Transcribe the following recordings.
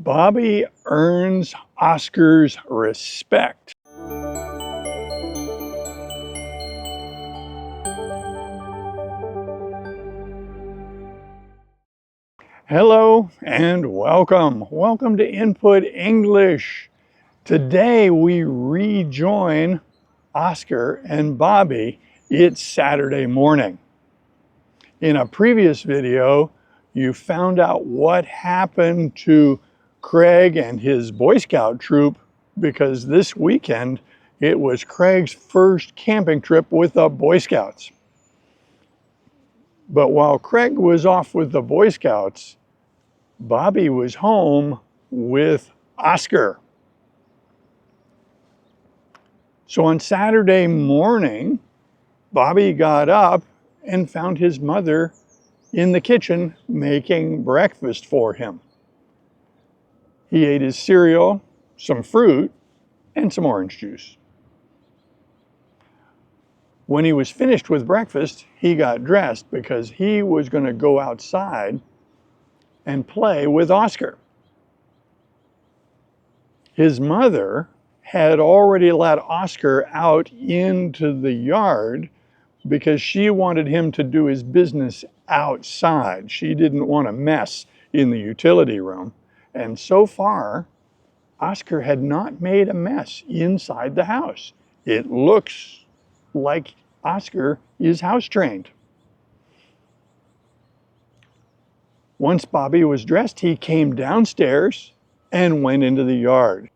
Bobby earns Oscar's respect. Hello and welcome. Welcome to Input English. Today we rejoin Oscar and Bobby. It's Saturday morning. In a previous video, you found out what happened to Craig and his Boy Scout troop because this weekend it was Craig's first camping trip with the Boy Scouts. But while Craig was off with the Boy Scouts, Bobby was home with Oscar. So on Saturday morning, Bobby got up and found his mother in the kitchen making breakfast for him. He ate his cereal, some fruit, and some orange juice. When he was finished with breakfast, he got dressed because he was going to go outside and play with Oscar. His mother had already let Oscar out into the yard because she wanted him to do his business outside. She didn't want to mess in the utility room. And so far, Oscar had not made a mess inside the house. It looks like Oscar is house trained. Once Bobby was dressed, he came downstairs and went into the yard.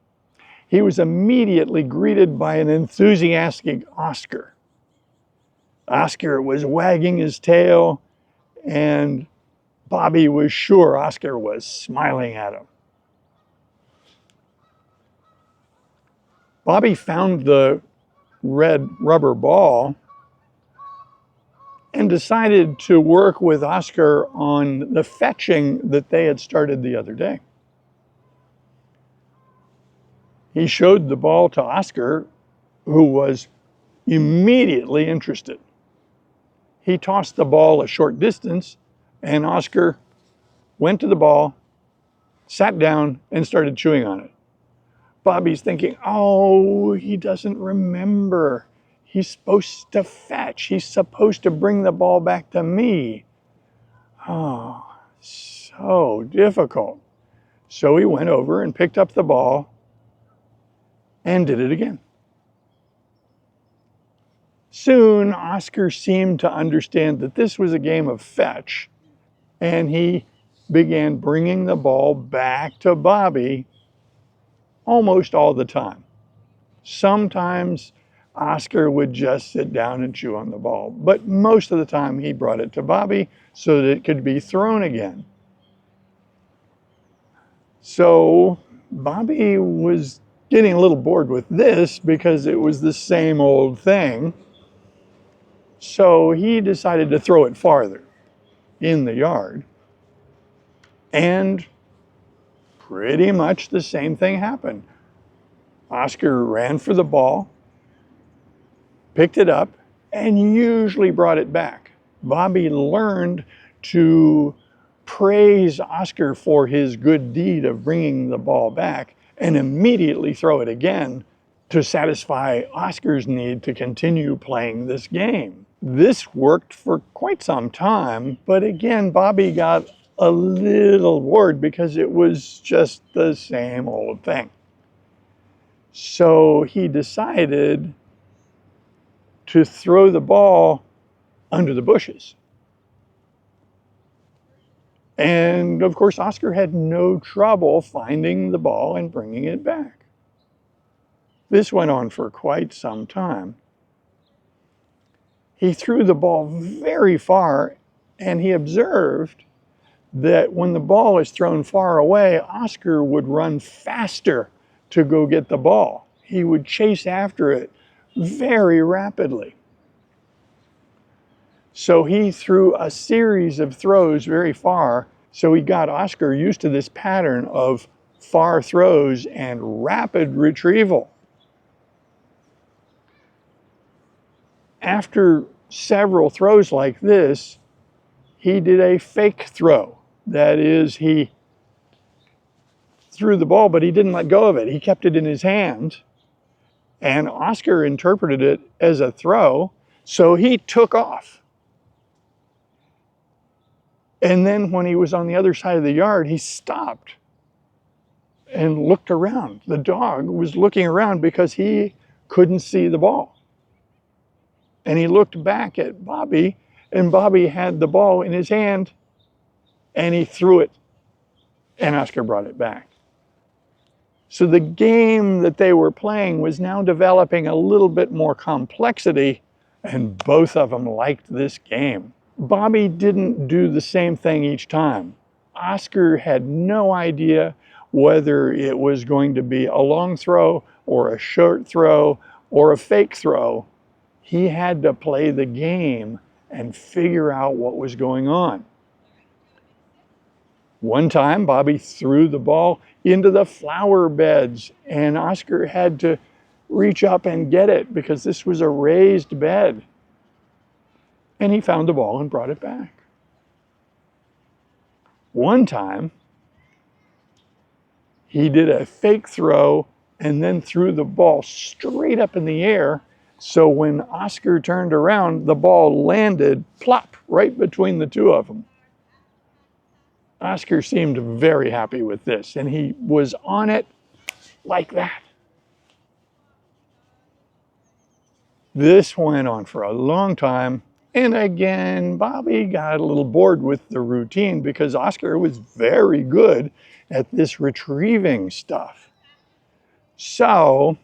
He was immediately greeted by an enthusiastic Oscar. Oscar was wagging his tail, and Bobby was sure Oscar was smiling at him. Bobby found the red rubber ball and decided to work with Oscar on the fetching that they had started the other day. He showed the ball to Oscar, who was immediately interested. He tossed the ball a short distance, and Oscar went to the ball, sat down, and started chewing on it. Bobby's thinking, oh, he doesn't remember. He's supposed to fetch. He's supposed to bring the ball back to me. Oh, so difficult. So he went over and picked up the ball and did it again. Soon, Oscar seemed to understand that this was a game of fetch, and he began bringing the ball back to Bobby almost all the time. Sometimes Oscar would just sit down and chew on the ball, but most of the time he brought it to Bobby so that it could be thrown again. So Bobby was getting a little bored with this because it was the same old thing. So he decided to throw it farther in the yard. And pretty much the same thing happened. Oscar ran for the ball, picked it up, and usually brought it back. Bobby learned to praise Oscar for his good deed of bringing the ball back and immediately throw it again to satisfy Oscar's need to continue playing this game. This worked for quite some time, but again, Bobby got a little bored because it was just the same old thing. So he decided to throw the ball under the bushes. And of course, Oscar had no trouble finding the ball and bringing it back. This went on for quite some time. He threw the ball very far, and he observed that when the ball is thrown far away, Oscar would run faster to go get the ball. He would chase after it very rapidly. So he threw a series of throws very far, so he got Oscar used to this pattern of far throws and rapid retrieval. After several throws like this, he did a fake throw. That is, he threw the ball, but he didn't let go of it. He kept it in his hand, and Oscar interpreted it as a throw, so he took off. And then when he was on the other side of the yard, he stopped and looked around. The dog was looking around because he couldn't see the ball. And he looked back at Bobby, and Bobby had the ball in his hand, and he threw it, and Oscar brought it back. So the game that they were playing was now developing a little bit more complexity, and both of them liked this game. Bobby didn't do the same thing each time. Oscar had no idea whether it was going to be a long throw or a short throw or a fake throw. He had to play the game and figure out what was going on. One time, Bobby threw the ball into the flower beds, and Oscar had to reach up and get it because this was a raised bed. And he found the ball and brought it back. One time, he did a fake throw and then threw the ball straight up in the air. So when Oscar turned around, the ball landed plop right between the two of them. Oscar seemed very happy with this, and he was on it like that. This went on for a long time, and again, Bobby got a little bored with the routine because Oscar was very good at this retrieving stuff. So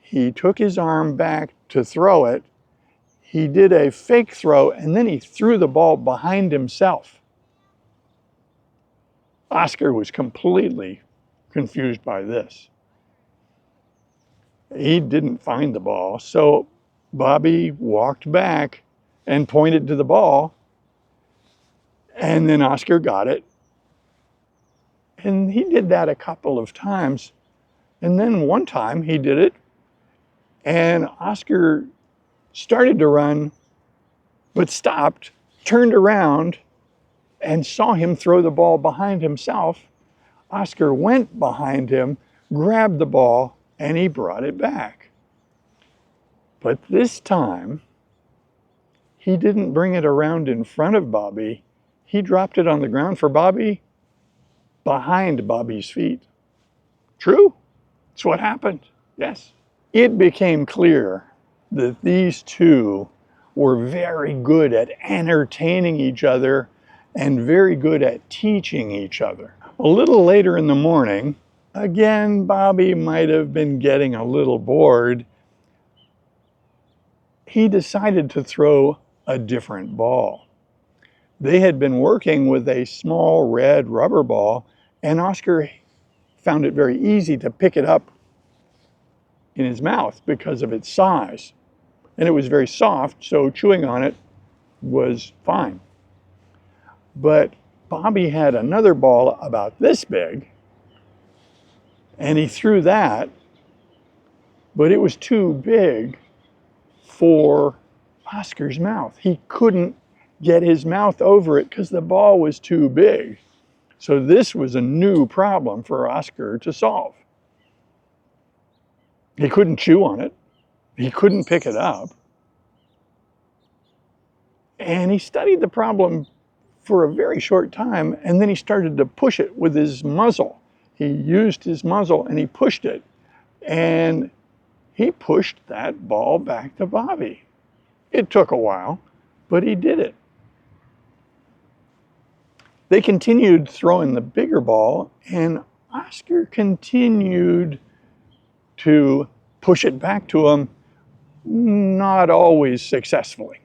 he took his arm back to throw it. He did a fake throw, and then he threw the ball behind himself. Oscar was completely confused by this. He didn't find the ball, so Bobby walked back and pointed to the ball, and then Oscar got it. And he did that a couple of times, and then one time he did it, and Oscar started to run, but stopped, turned around, and saw him throw the ball behind himself. Oscar went behind him, grabbed the ball, and he brought it back. But this time, he didn't bring it around in front of Bobby. He dropped it on the ground for Bobby, behind Bobby's feet. True? It's what happened. Yes. It became clear that these two were very good at entertaining each other and very good at teaching each other. A little later in the morning, again, Bobby might have been getting a little bored. He decided to throw a different ball. They had been working with a small red rubber ball, and Oscar found it very easy to pick it up in his mouth because of its size. And it was very soft, so chewing on it was fine. But Bobby had another ball about this big, and he threw that, but it was too big for Oscar's mouth. He couldn't get his mouth over it because the ball was too big. So this was a new problem for Oscar to solve. He couldn't chew on it. He couldn't pick it up. And he studied the problem for a very short time, and then he started to push it with his muzzle. He used his muzzle and he pushed it, and he pushed that ball back to Bobby. It took a while, but he did it. They continued throwing the bigger ball, and Oscar continued to push it back to him, not always successfully.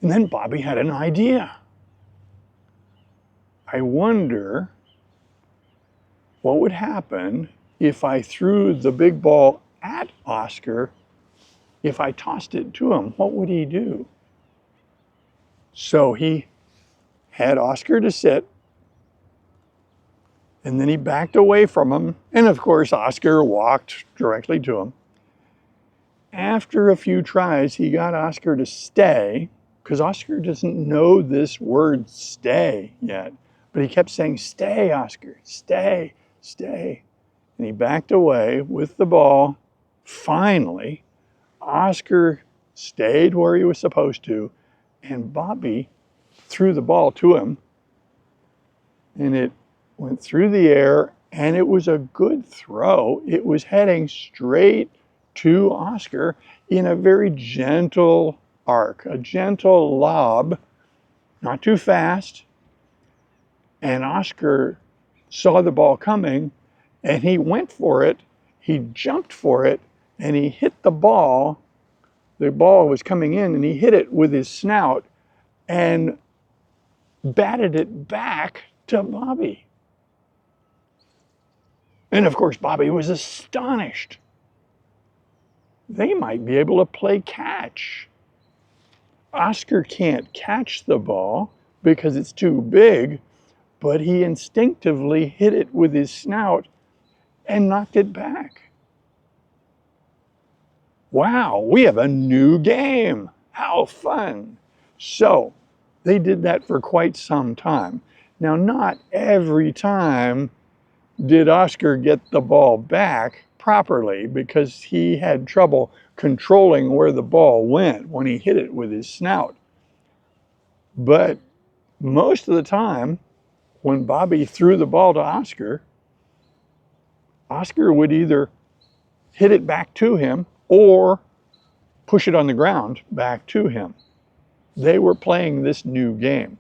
And then Bobby had an idea. I wonder what would happen if I threw the big ball at Oscar. If I tossed it to him, what would he do? So he had Oscar to sit, and then he backed away from him, and of course Oscar walked directly to him. After a few tries, he got Oscar to stay, because Oscar doesn't know this word stay yet. But he kept saying, "Stay, Oscar, stay, stay." And he backed away with the ball. Finally, Oscar stayed where he was supposed to, and Bobby threw the ball to him, and it went through the air, and it was a good throw. It was heading straight to Oscar in a very gentle arc, a gentle lob, not too fast. And Oscar saw the ball coming, and he went for it. He jumped for it, and he hit the ball. The ball was coming in, and he hit it with his snout and batted it back to Bobby. And of course, Bobby was astonished. They might be able to play catch. Oscar can't catch the ball because it's too big, but he instinctively hit it with his snout and knocked it back. Wow, we have a new game. How fun. So they did that for quite some time. Now, not every time did Oscar get the ball back properly because he had trouble controlling where the ball went when he hit it with his snout. But most of the time, when Bobby threw the ball to Oscar, Oscar would either hit it back to him or push it on the ground back to him. They were playing this new game.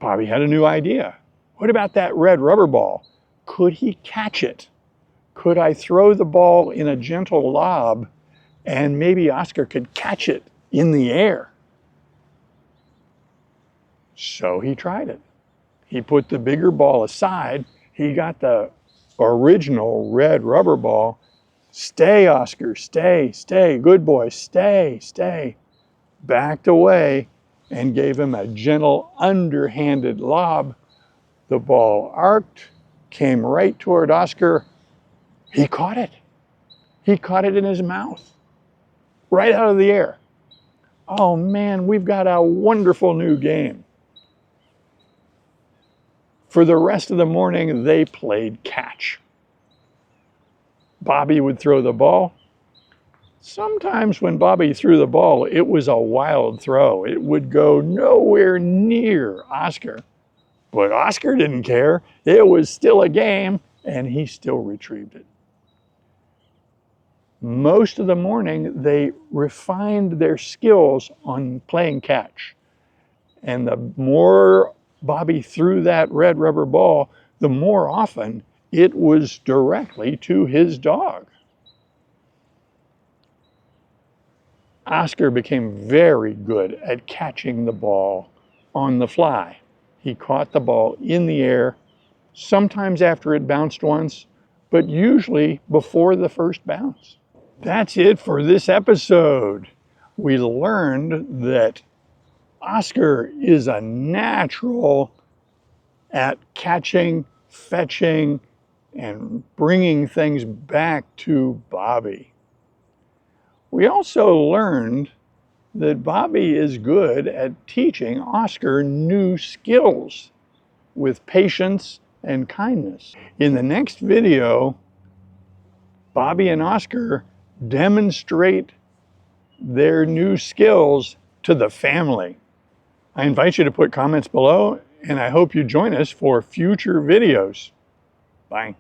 Bobby had a new idea. What about that red rubber ball? Could he catch it? Could I throw the ball in a gentle lob and maybe Oscar could catch it in the air? So he tried it. He put the bigger ball aside. He got the original red rubber ball. Stay, Oscar, stay, stay. Good boy, stay, stay. Backed away and gave him a gentle underhanded lob. The ball arced, came right toward Oscar. He caught it. He caught it in his mouth, right out of the air. Oh man, we've got a wonderful new game. For the rest of the morning, they played catch. Bobby would throw the ball. Sometimes when Bobby threw the ball, it was a wild throw. It would go nowhere near Oscar. But Oscar didn't care. It was still a game, and he still retrieved it. Most of the morning, they refined their skills on playing catch. And the more Bobby threw that red rubber ball, the more often it was directly to his dog. Oscar became very good at catching the ball on the fly. He caught the ball in the air, sometimes after it bounced once, but usually before the first bounce. That's it for this episode. We learned that Oscar is a natural at catching, fetching, and bringing things back to Bobby. We also learned that Bobby is good at teaching Oscar new skills with patience and kindness. In the next video, Bobby and Oscar demonstrate their new skills to the family. I invite you to put comments below, and I hope you join us for future videos. Bye.